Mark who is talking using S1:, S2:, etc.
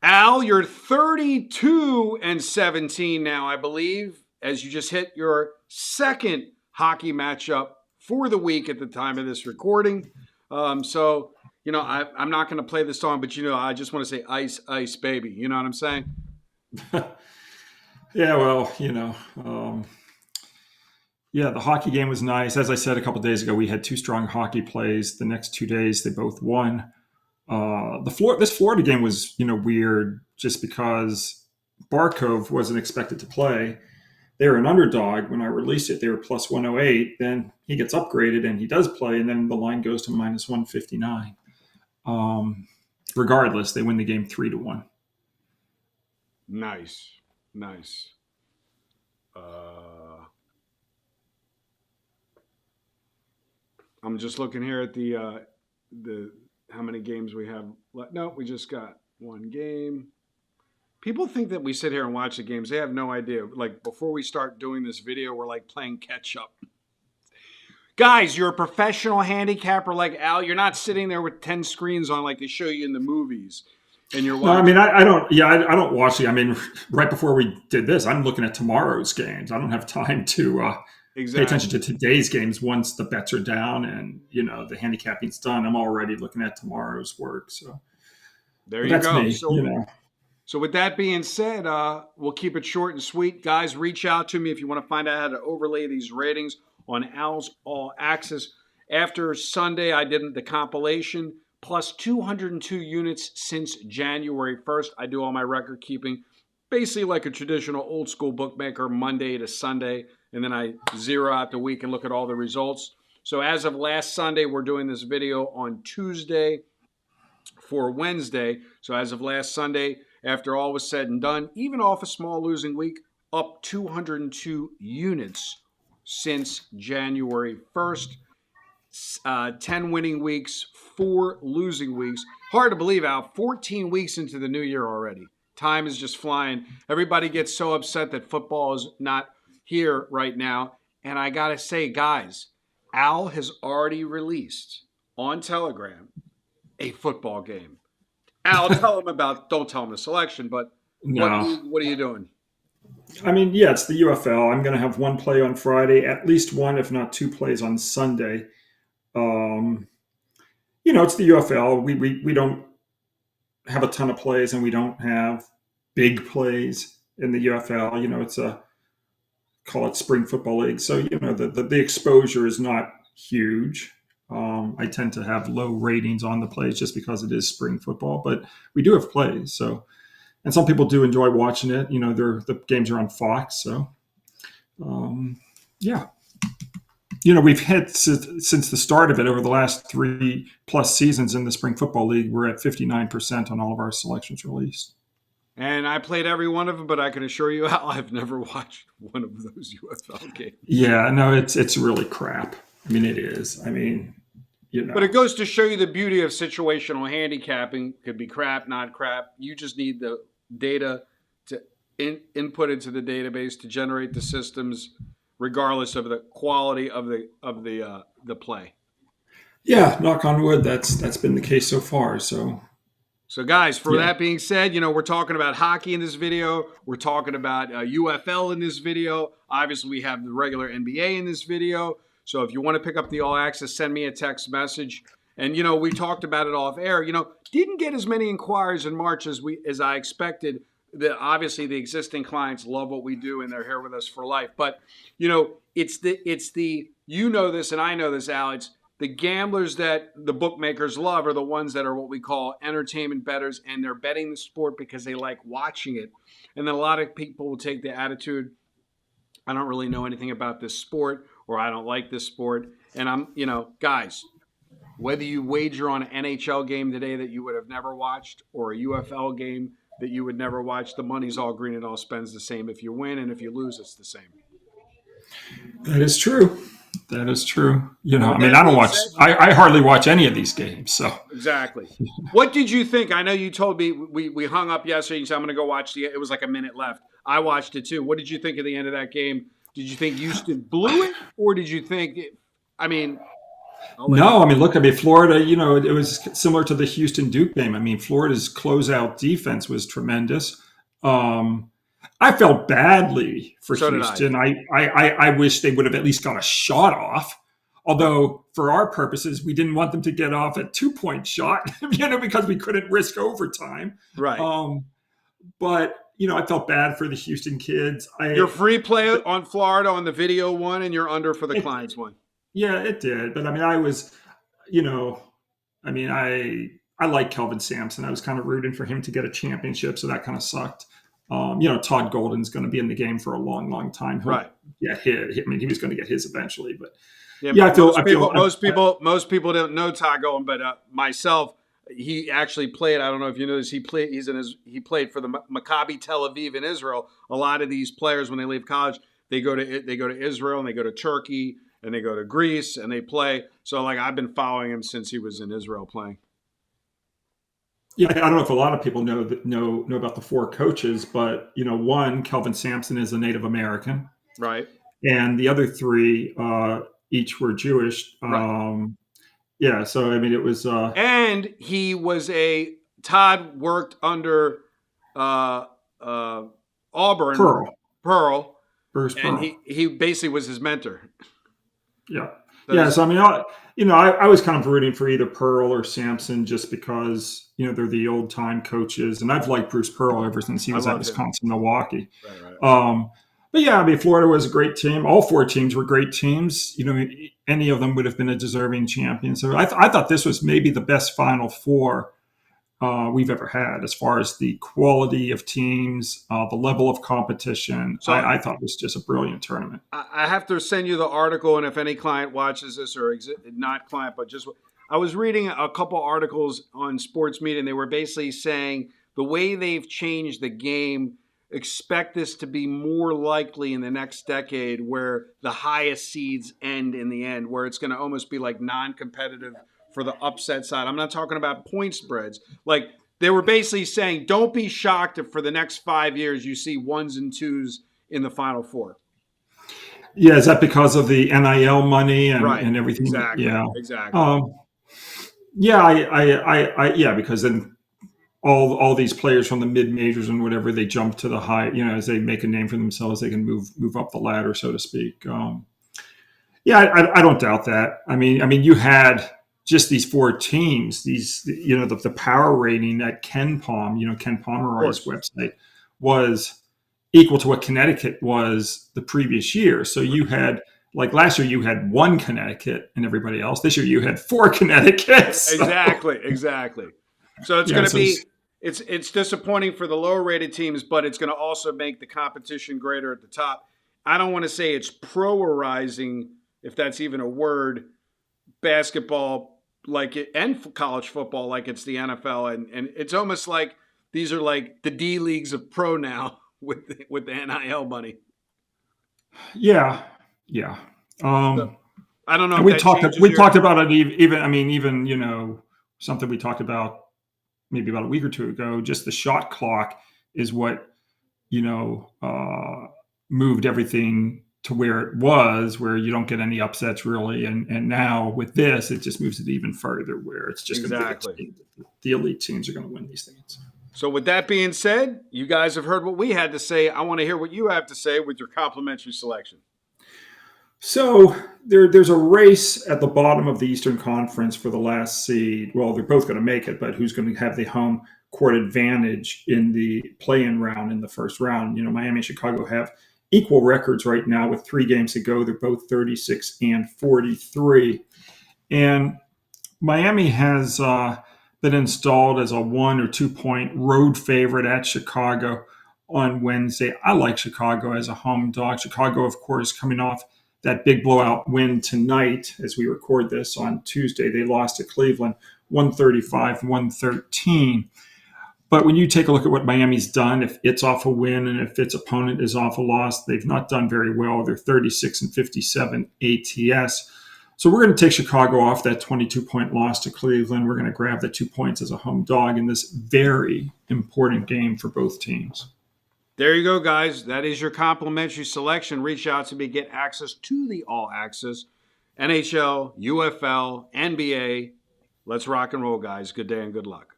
S1: Al, you're 32-17 now, I believe, as you just hit your second hockey matchup for the week at the time of this recording. I'm not going to play the song, but I just want to say "Ice, Ice, Baby." You know what I'm saying?
S2: Yeah, well, yeah, the hockey game was nice. As I said a couple days ago, we had two strong hockey plays. The next 2 days, they both won. This Florida game was weird just because Barkov wasn't expected to play. They were an underdog when I released it. They were plus 108. Then he gets upgraded and he does play, and then the line goes to minus 159. Regardless, they win the game 3-1.
S1: Nice, nice. Uh, I'm just looking here at the how many games we have left. No, we just got one game. People think that we sit here and watch the games. They have no idea. Like before we start doing this video, we're like playing catch up. Guys, you're a professional handicapper like Al. You're not sitting there with 10 screens on like they show you in the movies. And you're
S2: No, I
S1: watching.
S2: mean, I don't. Yeah, I don't watch it. I mean, right before we did this, I'm looking at tomorrow's games. I don't have time to pay attention
S1: Exactly.
S2: to today's games once the bets are down and the handicapping's done. I'm already looking at tomorrow's work. So,
S1: There
S2: but
S1: you
S2: that's
S1: go.
S2: me.
S1: So with that being said, we'll keep it short and sweet. Guys, reach out to me if you want to find out how to overlay these ratings on Al's All Access. After Sunday, I did the compilation, plus 202 units since January 1st. I do all my record keeping, basically like a traditional old school bookmaker, Monday to Sunday, and then I zero out the week and look at all the results. So as of last Sunday, we're doing this video on Tuesday for Wednesday. So as of last Sunday, after all was said and done, even off a small losing week, up 202 units since January 1st. 10 winning weeks, 4 losing weeks. Hard to believe, Al, 14 weeks into the new year already. Time is just flying. Everybody gets so upset that football is not here right now. And I got to say, guys, Al has already released on Telegram a football game. Al, tell him about. Don't tell him the selection, but
S2: No,
S1: what are you doing?
S2: I mean, yeah, it's the UFL. I'm going to have one play on Friday, at least one, if not two plays on Sunday. Um, it's the UFL. We don't have a ton of plays, and we don't have big plays in the UFL. It's a call it spring football league, so the exposure is not huge. I tend to have low ratings on the plays just because it is spring football, but we do have plays. So, and some people do enjoy watching it. The games are on Fox, so yeah. We've hit since the start of it over the last 3+ seasons in the spring football league. We're at 59% on all of our selections released.
S1: And I played every one of them, but I can assure you, Al, I've never watched one of those UFL games.
S2: Yeah, no, it's really crap. I mean, it is. I mean, you
S1: But it
S2: know,
S1: goes to show you the beauty of situational handicapping. Could be crap, not crap. You just need the data to input into the database to generate the systems, regardless of the quality of the play.
S2: yeah. Knock on wood, that's been the case so far. So
S1: So, guys, for
S2: yeah,
S1: that being said, we're talking about hockey in this video. We're talking about UFL in this video. Obviously, we have the regular NBA in this video. So, if you want to pick up the All Access, send me a text message. And we talked about it off air. Didn't get as many inquiries in March as I expected. Obviously the existing clients love what we do and they're here with us for life. But it's the this and I know this, Alex. The gamblers that the bookmakers love are the ones that are what we call entertainment bettors, and they're betting the sport because they like watching it. And then a lot of people will take the attitude, I don't really know anything about this sport, or I don't like this sport. And guys, whether you wager on an NHL game today that you would have never watched or a UFL game that you would never watch, the money's all green. It all spends the same. If you win and if you lose, it's the same.
S2: that is true. That is true.
S1: And
S2: I
S1: with
S2: mean,
S1: that
S2: I don't
S1: being
S2: watch.
S1: said,
S2: I hardly watch any of these games. So
S1: exactly. What did you think? I know you told me we hung up yesterday. You said I'm going to go watch it was like a minute left. I watched it too. What did you think of the end of that game? Did you think Houston blew it, or did you think? I mean, I'll let you.
S2: No, I mean, look, I mean, Florida, it was similar to the Houston Duke game. I mean, Florida's closeout defense was tremendous. Um, I felt badly for
S1: So did I.
S2: Houston. I wish they would have at least got a shot off.
S1: Right.
S2: Although, for our purposes, we didn't want them to get off a 2 point shot, because we couldn't risk overtime.
S1: Right.
S2: Um, but, I felt bad for the Houston kids.
S1: Your free play on Florida on the video one, and you're under for the
S2: It,
S1: clients one.
S2: yeah, it did. But I mean, I was, you know, I mean, I like Kelvin Sampson. I was kind of rooting for him to get a championship, so that kind of sucked. Todd Golden's going to be in the game for a long, long time. He'll
S1: Right.
S2: get hit. I mean, he was going to get his eventually, but
S1: Yeah.
S2: yeah,
S1: Most people don't know Todd Golden, but myself, he actually played. I don't know if you know this. He played. He played for the Maccabi Tel Aviv in Israel. A lot of these players, when they leave college, they go to Israel and they go to Turkey and they go to Greece and they play. So like I've been following him since he was in Israel playing.
S2: yeah. I don't know if a lot of people know about the four coaches, but one, Kelvin Sampson is a Native American,
S1: Right.
S2: and the other three each were Jewish.
S1: Right.
S2: Yeah, so I mean, it was
S1: And he was Todd worked under uh, Auburn Pearl,
S2: Bruce
S1: and
S2: Pearl.
S1: he basically was his mentor.
S2: Yeah.
S1: So
S2: Yeah. So I mean, I was kind of rooting for either Pearl or Sampson just because, they're the old time coaches. And I've liked Bruce Pearl ever since he
S1: I
S2: was at
S1: love him.
S2: Wisconsin, Milwaukee.
S1: Right, right.
S2: But yeah, I mean, Florida was a great team. All four teams were great teams. Any of them would have been a deserving champion. So I thought this was maybe the best Final Four we've ever had as far as the quality of teams, the level of competition.
S1: So
S2: I thought it was just a brilliant tournament.
S1: I have to send you the article, and if any client watches this or not client, but just I was reading a couple articles on sports media, and they were basically saying the way they've changed the game. Expect this to be more likely in the next decade where the highest seeds end in the end, where it's going to almost be like non-competitive for the upset side. I'm not talking about point spreads. Like they were basically saying, don't be shocked if for the next 5 years you see ones and twos in the Final Four.
S2: Yeah, is that because of the NIL money
S1: Right.
S2: and everything?
S1: Exactly.
S2: Yeah.
S1: Exactly.
S2: Yeah, yeah, because then all these players from the mid majors and whatever, they jump to the high, as they make a name for themselves, they can move up the ladder, so to speak. Yeah, I don't doubt that. I mean, you had just these four teams, the power rating at Ken Pomeroy's website was equal to what Connecticut was the previous year. So you had, like last year, you had one Connecticut and everybody else. This year, you had four Connecticut's.
S1: Exactly. So it's going to be it's disappointing for the lower rated teams, but it's going to also make the competition greater at the top. I don't want to say it's pro-arizing, if that's even a word, basketball like it and college football like it's the NFL, and it's almost like these are like the D leagues of pro now with the NIL money.
S2: Yeah.
S1: So, I don't know.
S2: And we talked about it even something we talked about maybe about a week or two ago. Just the shot clock is what moved everything to where it was, where you don't get any upsets really, and now with this, it just moves it even further, where it's just
S1: exactly
S2: going to be the elite teams are going to win these things.
S1: So with that being said, you guys have heard what we had to say. I want to hear what you have to say with your complimentary selection.
S2: So there's a race at the bottom of the Eastern Conference for the last seed. Well, they're both going to make it, but who's going to have the home court advantage in the play-in round in the first round? Miami and Chicago have equal records right now with 3 games to go. They're both 36 and 43. And Miami has been installed as a 1 or 2 point road favorite at Chicago on Wednesday. I like Chicago as a home dog. Chicago, of course, coming off that big blowout win tonight as we record this on Tuesday. They lost to Cleveland 135-113. But when you take a look at what Miami's done, if it's off a win and if its opponent is off a loss, they've not done very well. They're 36 and 57 ATS. So we're going to take Chicago off that 22-point loss to Cleveland. We're going to grab the 2 points as a home dog in this very important game for both teams.
S1: There you go, guys. That is your complimentary selection. Reach out to me, get access to the All Access. NHL, UFL, NBA. Let's rock and roll, guys. Good day and good luck.